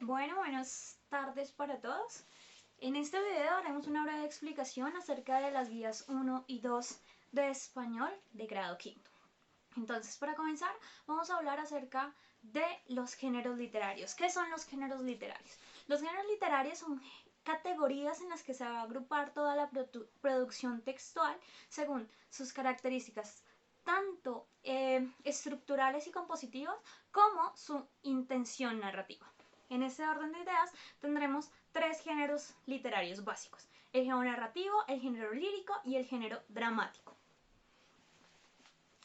Buenas tardes para todos. En este video haremos una breve explicación acerca de las guías 1 y 2 de español de grado quinto. Entonces, para comenzar, vamos a hablar acerca de los géneros literarios. ¿Qué son los géneros literarios? Los géneros literarios son categorías en las que se va a agrupar toda la producción textual según sus características tanto estructurales y compositivas como su intención narrativa. En este orden de ideas tendremos tres géneros literarios básicos: el género narrativo, el género lírico y el género dramático.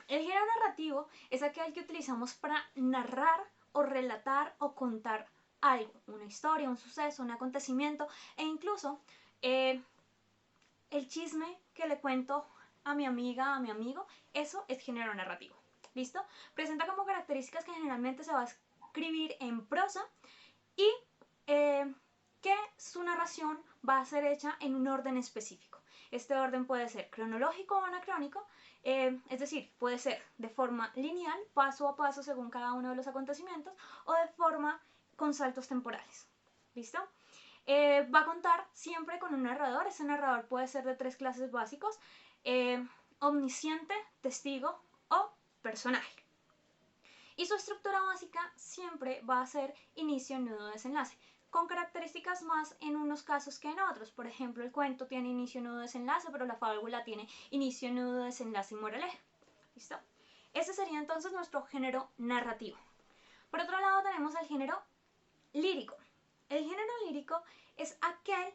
El género narrativo es aquel que utilizamos para narrar o relatar o contar algo, una historia, un suceso, un acontecimiento e incluso el chisme que le cuento a mi amiga, a mi amigo. Eso es género narrativo. ¿Listo? Presenta como características que generalmente se va a escribir en prosa y que su narración va a ser hecha en un orden específico. Este orden puede ser cronológico o anacrónico, es decir, puede ser de forma lineal, paso a paso según cada uno de los acontecimientos, o de forma con saltos temporales. ¿Listo? Va a contar siempre con un narrador. Ese narrador puede ser de tres clases básicos: omnisciente, testigo o personaje. Y su estructura básica siempre va a ser inicio, nudo, desenlace, con características más en unos casos que en otros. Por ejemplo, el cuento tiene inicio, nudo, desenlace, pero la fábula tiene inicio, nudo, desenlace y moraleja. ¿Listo? Ese sería entonces nuestro género narrativo. Por otro lado tenemos el género lírico. El género lírico es aquel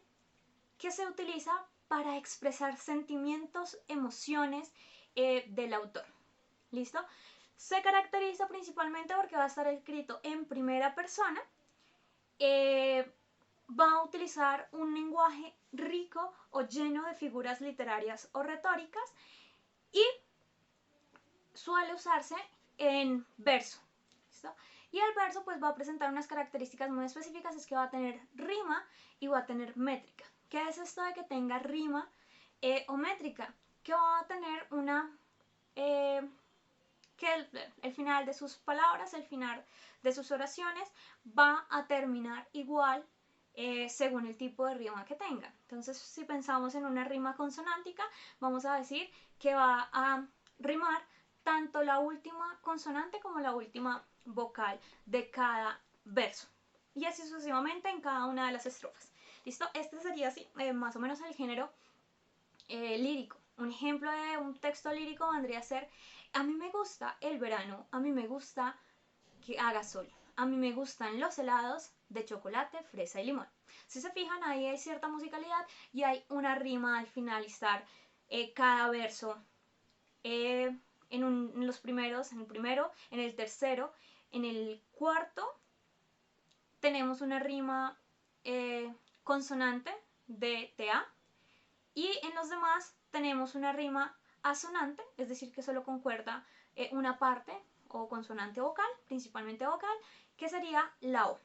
que se utiliza para expresar sentimientos, emociones del autor. ¿Listo? Se caracteriza principalmente porque va a estar escrito en primera persona, va a utilizar un lenguaje rico o lleno de figuras literarias o retóricas y suele usarse en verso. ¿Listo? Y el verso pues va a presentar unas características muy específicas: es que va a tener rima y va a tener métrica. ¿Qué es esto de que tenga rima o métrica? Que va a tener una... que el final de sus palabras, el final de sus oraciones va a terminar igual según el tipo de rima que tenga. Entonces, si pensamos en una rima consonántica, vamos a decir que va a rimar tanto la última consonante como la última vocal de cada verso. Y así sucesivamente en cada una de las estrofas. ¿Listo? Este sería así, más o menos el género lírico. Un ejemplo de un texto lírico vendría a ser: a mí me gusta el verano, a mí me gusta que haga sol, a mí me gustan los helados de chocolate, fresa y limón. Si se fijan, ahí hay cierta musicalidad y hay una rima al finalizar cada verso. En los primeros, en el primero, en el tercero, en el cuarto, tenemos una rima consonante de TA, y en los demás tenemos una rima asonante, es decir, que solo concuerda una parte o consonante vocal, principalmente vocal, que sería la O.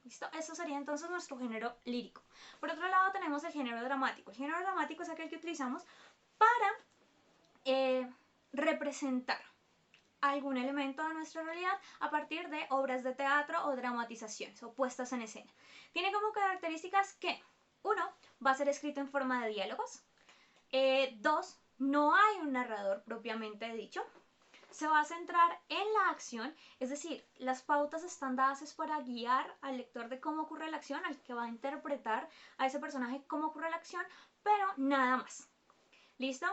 ¿Listo? Eso sería entonces nuestro género lírico. Por otro lado tenemos el género dramático. El género dramático es aquel que utilizamos para representar algún elemento de nuestra realidad a partir de obras de teatro o dramatizaciones o puestas en escena. Tiene como características que, uno, va a ser escrito en forma de diálogos. Dos, no hay un narrador propiamente dicho. Se va a centrar en la acción, es decir, las pautas están dadas para guiar al lector de cómo ocurre la acción, al que va a interpretar a ese personaje cómo ocurre la acción, pero nada más. ¿Listo?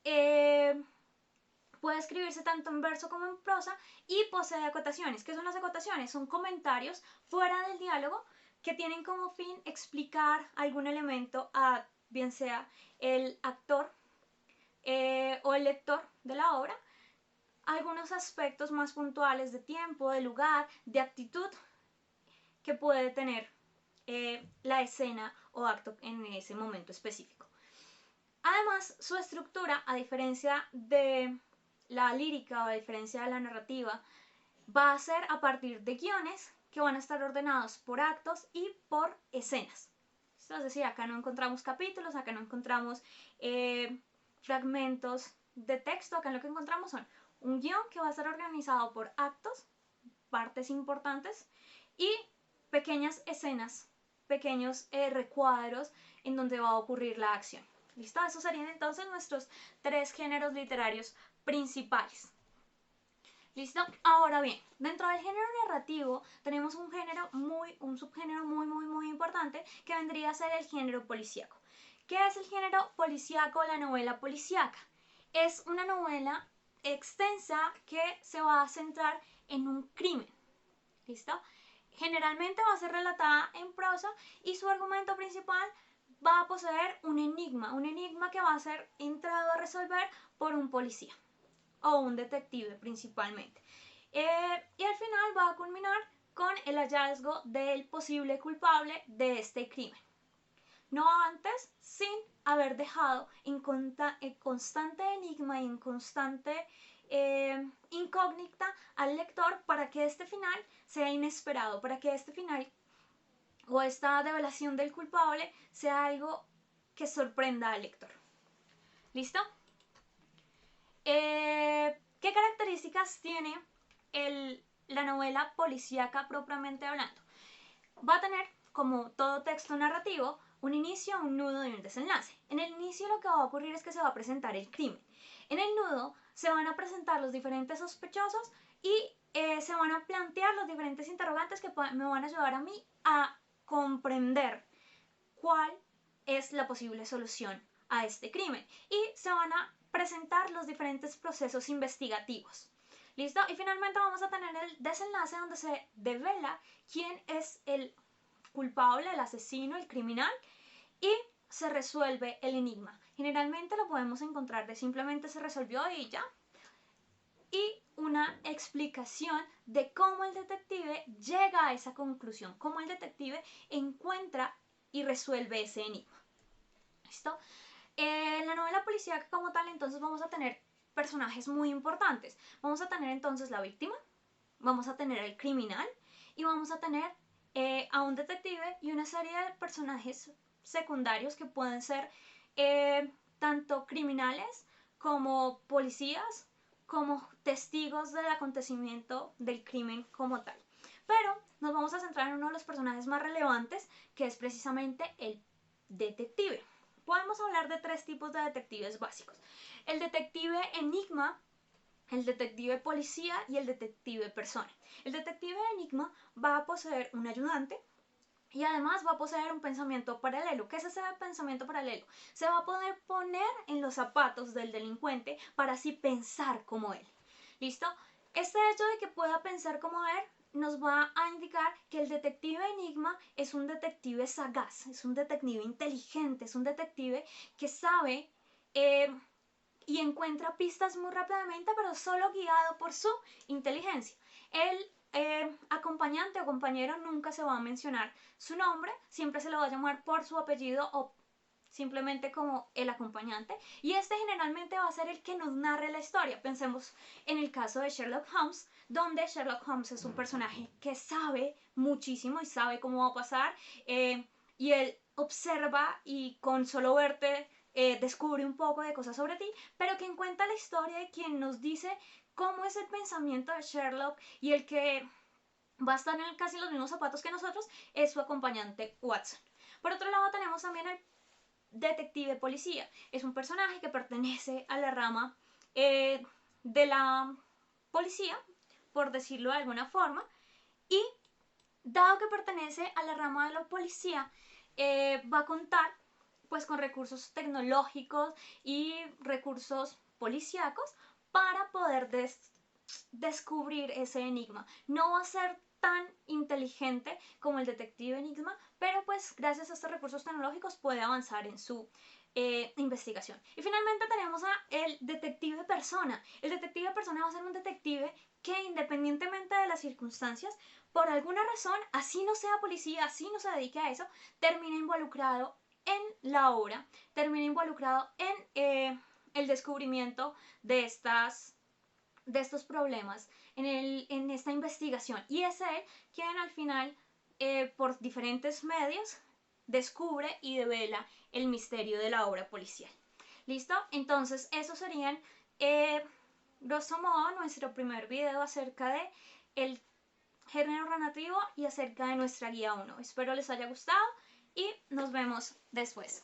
Puede escribirse tanto en verso como en prosa y posee acotaciones. ¿Qué son las acotaciones? Son comentarios fuera del diálogo que tienen como fin explicar algún elemento a bien sea el actor o el lector de la obra, algunos aspectos más puntuales de tiempo, de lugar, de actitud que puede tener la escena o acto en ese momento específico. Además, su estructura, a diferencia de la lírica o a diferencia de la narrativa, va a ser a partir de guiones que van a estar ordenados por actos y por escenas. Es decir, acá no encontramos capítulos, acá no encontramos fragmentos de texto, acá lo que encontramos son un guión que va a estar organizado por actos, partes importantes, y pequeñas escenas, pequeños recuadros en donde va a ocurrir la acción. ¿Listo? Esos serían entonces nuestros 3 géneros literarios principales. ¿Listo? Ahora bien, dentro del género narrativo tenemos un subgénero muy importante que vendría a ser el género policíaco. ¿Qué es el género policíaco? La novela policíaca. Es una novela extensa que se va a centrar en un crimen. ¿Listo? Generalmente va a ser relatada en prosa y su argumento principal va a poseer un enigma que va a ser entrado a resolver por un policía o un detective principalmente. Y al final va a culminar con el hallazgo del posible culpable de este crimen. No antes, sin haber dejado en constante enigma y en constante incógnita al lector para que este final sea inesperado, para que este final o esta develación del culpable sea algo que sorprenda al lector. ¿Listo? ¿Qué características tiene la novela policíaca propiamente hablando? Va a tener, como todo texto narrativo, un inicio, un nudo y un desenlace. En el inicio lo que va a ocurrir es que se va a presentar el crimen. En el nudo se van a presentar los diferentes sospechosos y se van a plantear los diferentes interrogantes que me van a ayudar a mí a comprender cuál es la posible solución a este crimen. Y se van a presentar los diferentes procesos investigativos. ¿Listo? Y finalmente vamos a tener el desenlace donde se devela quién es el culpable, el asesino, el criminal y se resuelve el enigma. Generalmente lo podemos encontrar de simplemente se resolvió y ya. Y una explicación de cómo el detective llega a esa conclusión, cómo el detective encuentra y resuelve ese enigma. ¿Listo? En la novela policíaca como tal, entonces vamos a tener personajes muy importantes. Vamos a tener entonces la víctima, vamos a tener el criminal y vamos a tener a un detective y una serie de personajes secundarios que pueden ser tanto criminales como policías, como testigos del acontecimiento del crimen como tal. Pero nos vamos a centrar en uno de los personajes más relevantes, que es precisamente el detective. Podemos hablar de 3 tipos de detectives básicos. El detective enigma, el detective policía y el detective persona. El detective enigma va a poseer un ayudante y además va a poseer un pensamiento paralelo. ¿Qué es ese pensamiento paralelo? Se va a poder poner en los zapatos del delincuente para así pensar como él. ¿Listo? Este hecho de que pueda pensar como él nos va a indicar que el detective enigma es un detective sagaz, es un detective inteligente, es un detective que sabe y encuentra pistas muy rápidamente, pero solo guiado por su inteligencia. El acompañante o compañero nunca se va a mencionar su nombre, siempre se lo va a llamar por su apellido o simplemente como el acompañante, y este generalmente va a ser el que nos narre la historia. Pensemos en el caso de Sherlock Holmes, donde Sherlock Holmes es un personaje que sabe muchísimo y sabe cómo va a pasar, y él observa y con solo verte descubre un poco de cosas sobre ti, pero quien cuenta la historia y quien nos dice cómo es el pensamiento de Sherlock y el que va a estar en casi los mismos zapatos que nosotros es su acompañante Watson. Por otro lado tenemos también el detective policía. Es un personaje que pertenece a la rama de la policía, por decirlo de alguna forma, y dado que pertenece a la rama de la policía, va a contar pues con recursos tecnológicos y recursos policíacos para poder descubrir ese enigma. No va a ser tan inteligente como el detective enigma, pero pues gracias a estos recursos tecnológicos puede avanzar en su investigación. Y finalmente tenemos a el detective persona. El detective persona va a ser un detective que independientemente de las circunstancias, por alguna razón, así no sea policía, así no se dedique a eso, termina involucrado en la obra, termina involucrado en el descubrimiento de estos problemas, en esta investigación. Y es él quien al final, por diferentes medios, descubre y devela el misterio de la obra policial. ¿Listo? Entonces, esos serían, grosso modo, nuestro primer video acerca de el género narrativo y acerca de nuestra guía 1. Espero les haya gustado y nos vemos después.